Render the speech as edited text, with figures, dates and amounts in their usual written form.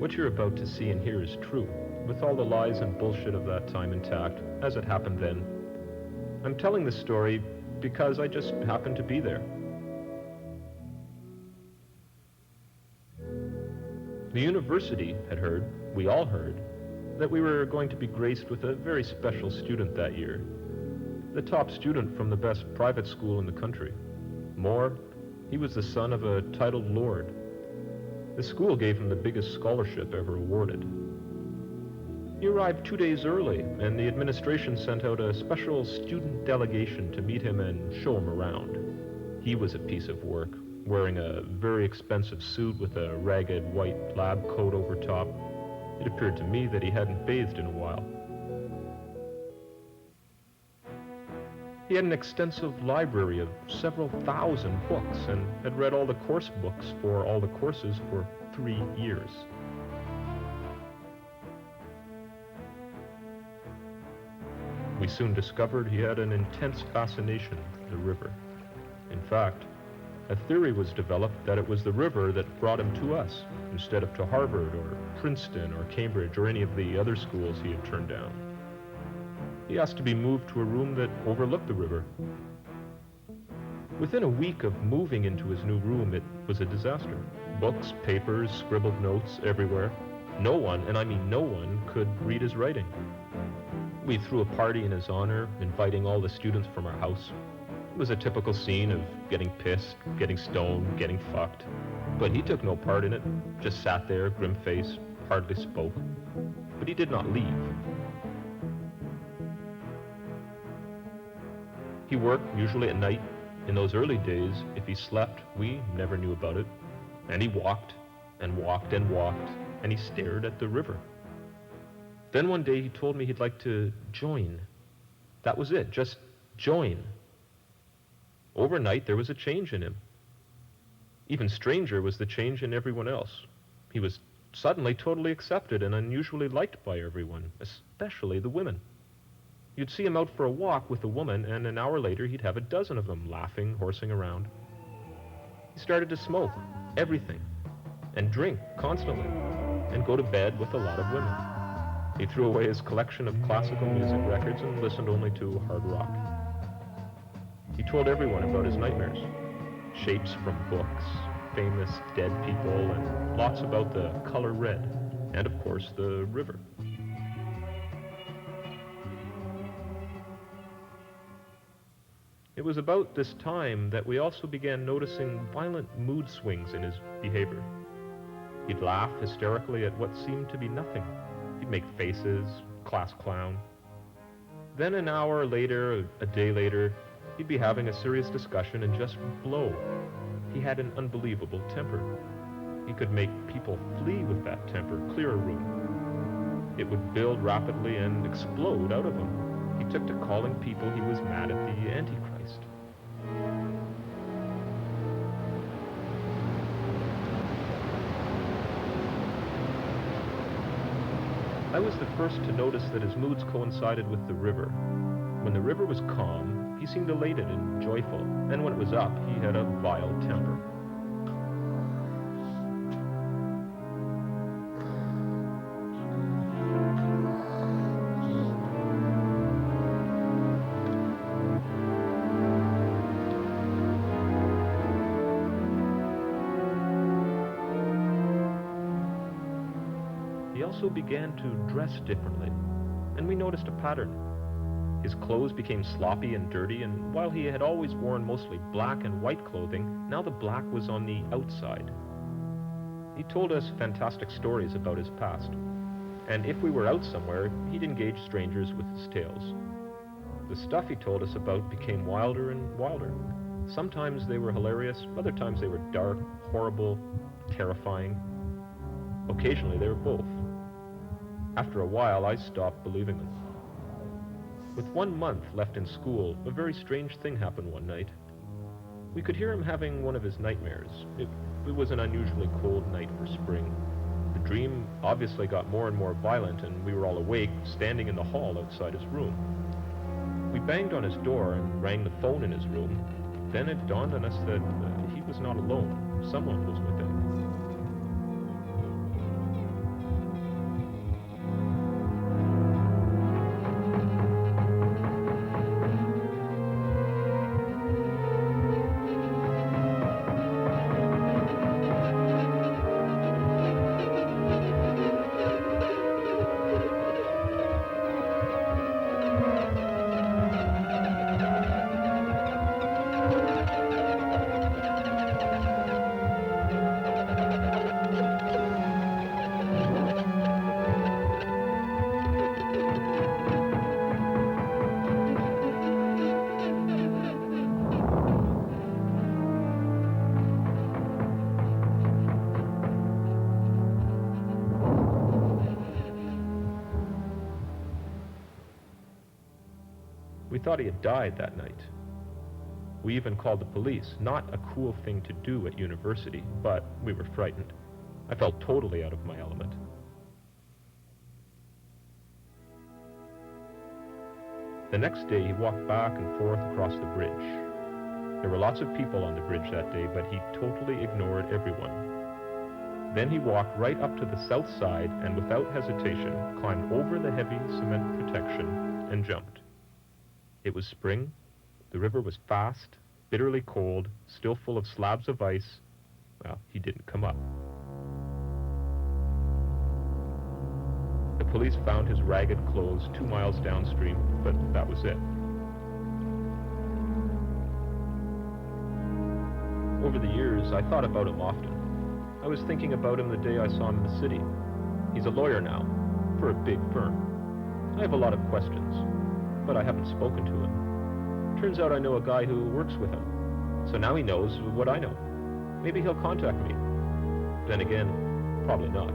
What you're about to see and hear is true, with all the lies and bullshit of that time intact, as it happened then. I'm telling this story because I just happened to be there. The university had heard, we all heard, that we were going to be graced with a very special student that year. The top student from the best private school in the country. More, he was the son of a titled lord. The school gave him the biggest scholarship ever awarded. He arrived 2 days early, and the administration sent out a special student delegation to meet him and show him around. He was a piece of work, wearing a very expensive suit with a ragged white lab coat over top. It appeared to me that he hadn't bathed in a while. He had an extensive library of several thousand books and had read all the course books for all the courses for 3 years. We soon discovered he had an intense fascination with the river. In fact, a theory was developed that it was the river that brought him to us, instead of to Harvard or Princeton or Cambridge or any of the other schools he had turned down. He asked to be moved to a room that overlooked the river. Within a week of moving into his new room, it was a disaster. Books, papers, scribbled notes everywhere. No one, and I mean no one, could read his writing. We threw a party in his honor, inviting all the students from our house. It was a typical scene of getting pissed, getting stoned, getting fucked. But he took no part in it, just sat there, grim-faced, hardly spoke. But he did not leave. He worked, usually at night. In those early days, if he slept, we never knew about it. And he walked, and walked, and walked, and he stared at the river. Then one day he told me he'd like to join. That was it, just join. Overnight, there was a change in him. Even stranger was the change in everyone else. He was suddenly totally accepted and unusually liked by everyone, especially the women. You'd see him out for a walk with a woman, and an hour later he'd have a dozen of them laughing, horsing around. He started to smoke everything, and drink constantly, and go to bed with a lot of women. He threw away his collection of classical music records and listened only to hard rock. He told everyone about his nightmares, shapes from books, famous dead people, and lots about the color red, and of course the river. It was about this time that we also began noticing violent mood swings in his behavior. He'd laugh hysterically at what seemed to be nothing. He'd make faces, class clown. Then an hour later, a day later, he'd be having a serious discussion and just blow. He had an unbelievable temper. He could make people flee with that temper, clear a room. It would build rapidly and explode out of him. He took to calling people he was mad at the Antichrist. I was the first to notice that his moods coincided with the river. When the river was calm, he seemed elated and joyful, and when it was up, he had a vile temper. He also began to dress differently, and we noticed a pattern. His clothes became sloppy and dirty, and while he had always worn mostly black and white clothing, now the black was on the outside. He told us fantastic stories about his past, and if we were out somewhere, he'd engage strangers with his tales. The stuff he told us about became wilder and wilder. Sometimes they were hilarious, other times they were dark, horrible, terrifying. Occasionally they were both. After a while, I stopped believing them. With 1 month left in school, a very strange thing happened one night. We could hear him having one of his nightmares. It was an unusually cold night for spring. The dream obviously got more and more violent, and we were all awake, standing in the hall outside his room. We banged on his door and rang the phone in his room. Then it dawned on us that he was not alone. Someone was with him. We thought he had died that night. We even called the police, not a cool thing to do at university, but we were frightened. I felt totally out of my element. The next day, he walked back and forth across the bridge. There were lots of people on the bridge that day, but he totally ignored everyone. Then he walked right up to the south side and without hesitation climbed over the heavy cement protection and jumped. It was spring. The river was fast, bitterly cold, still full of slabs of ice. Well, he didn't come up. The police found his ragged clothes 2 miles downstream, but that was it. Over the years, I thought about him often. I was thinking about him the day I saw him in the city. He's a lawyer now, for a big firm. I have a lot of questions, but I haven't spoken to him. Turns out I know a guy who works with him, so now he knows what I know. Maybe he'll contact me. Then again, probably not.